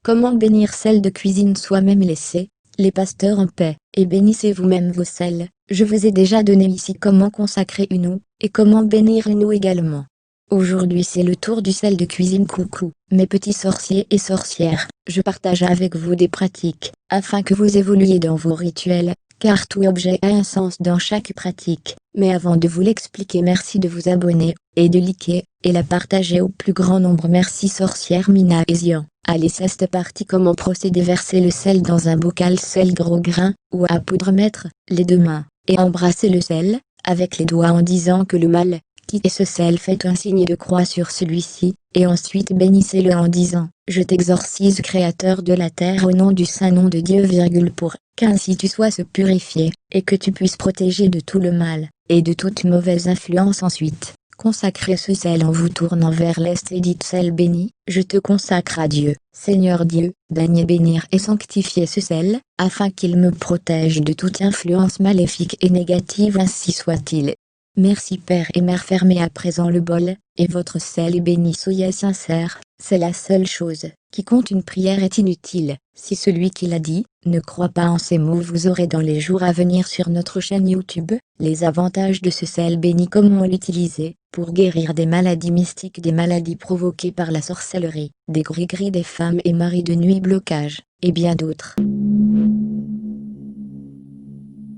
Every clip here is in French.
Comment bénir sel de cuisine soi-même? Laissez les pasteurs en paix, et bénissez vous-même vos sels. Je vous ai déjà donné ici comment consacrer une eau, et comment bénir une eau également. Aujourd'hui c'est le tour du sel de cuisine. Coucou, mes petits sorciers et sorcières, je partage avec vous des pratiques, afin que vous évoluiez dans vos rituels, car tout objet a un sens dans chaque pratique. Mais avant de vous l'expliquer, merci de vous abonner, et de liker, et la partager au plus grand nombre. Merci sorcière Mina et Zian. Allez, c'est parti. Comment procéder? Verser le sel dans un bocal, sel gros grain, ou à poudre. Mettre les deux mains, et embrasser le sel, avec les doigts en disant que le mal, quittez ce sel, faites un signe de croix sur celui-ci, et ensuite bénissez-le en disant, je t'exorcise créateur de la terre au nom du saint nom de Dieu, pour qu'ainsi tu sois se purifier, et que tu puisses protéger de tout le mal, et de toute mauvaise influence. Ensuite, consacrez ce sel en vous tournant vers l'est et dites, sel béni, je te consacre à Dieu, Seigneur Dieu, daigne bénir et sanctifier ce sel, afin qu'il me protège de toute influence maléfique et négative, ainsi soit-il. Merci Père et Mère. Fermez à présent le bol, et votre sel est béni. Soyez sincère, c'est la seule chose qui compte. Une prière est inutile si celui qui l'a dit ne croit pas en ces mots. Vous aurez dans les jours à venir sur notre chaîne YouTube les avantages de ce sel béni, comment l'utiliser pour guérir des maladies mystiques, des maladies provoquées par la sorcellerie, des gris-gris des femmes et maris de nuit, blocage, et bien d'autres.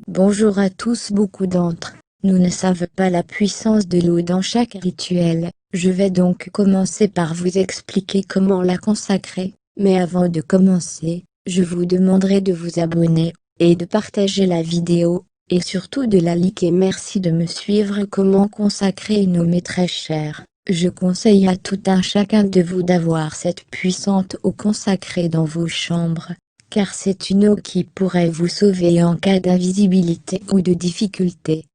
Bonjour à tous. Beaucoup d'entre nous ne savent pas la puissance de l'eau dans chaque rituel. Je vais donc commencer par vous expliquer comment la consacrer, mais avant de commencer, je vous demanderai de vous abonner, et de partager la vidéo, et surtout de la liker. Merci de me suivre. Comment consacrer une eau? Mes très chers, je conseille à tout un chacun de vous d'avoir cette puissante eau consacrée dans vos chambres, car c'est une eau qui pourrait vous sauver en cas d'invisibilité ou de difficulté.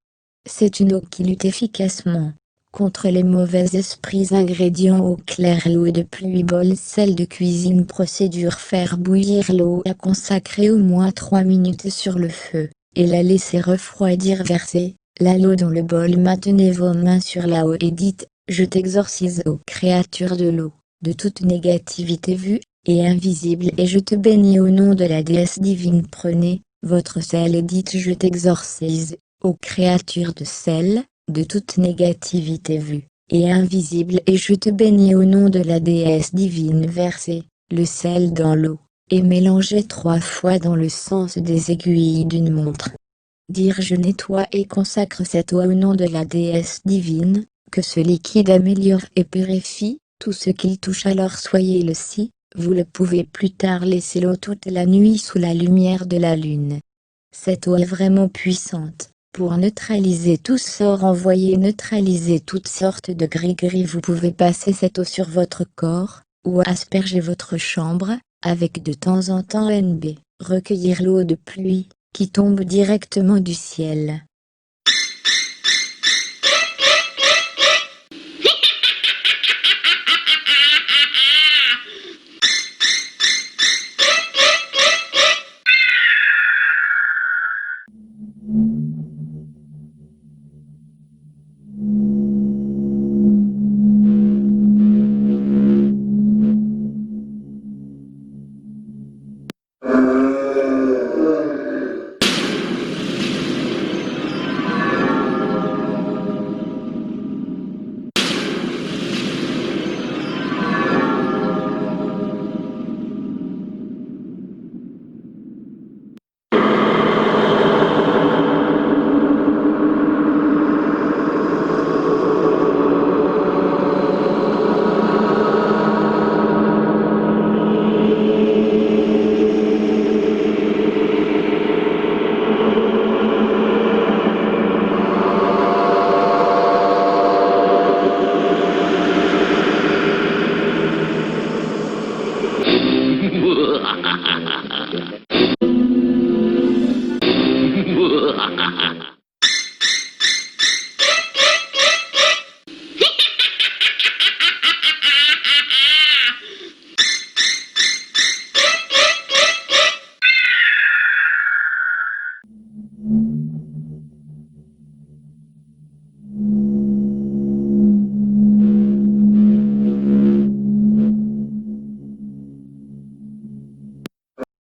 C'est une eau qui lutte efficacement contre les mauvais esprits. Ingrédients: eau claire, l'eau de pluie, bol, sel de cuisine. Procédure: faire bouillir l'eau à consacrer au moins 3 minutes sur le feu, et la laisser refroidir. Versez l'eau dans le bol. Maintenez vos mains sur la eau et dites, je t'exorcise, ô créature de l'eau, de toute négativité vue et invisible, et je te bénis au nom de la déesse divine. Prenez votre sel et dites, je t'exorcise, ô créature de sel, de toute négativité vue et invisible, et je te bénis au nom de la déesse divine. Versez le sel dans l'eau, et mélangez 3 fois dans le sens des aiguilles d'une montre. Dire, je nettoie et consacre cette eau au nom de la déesse divine, que ce liquide améliore et purifie tout ce qu'il touche. Alors soyez-le. Si vous le pouvez plus tard, laissez l'eau toute la nuit sous la lumière de la lune. Cette eau est vraiment puissante pour neutraliser tout sort envoyé, neutraliser toutes sortes de gris-gris. Vous pouvez passer cette eau sur votre corps, ou asperger votre chambre, avec de temps en temps NB. Recueillir l'eau de pluie, qui tombe directement du ciel,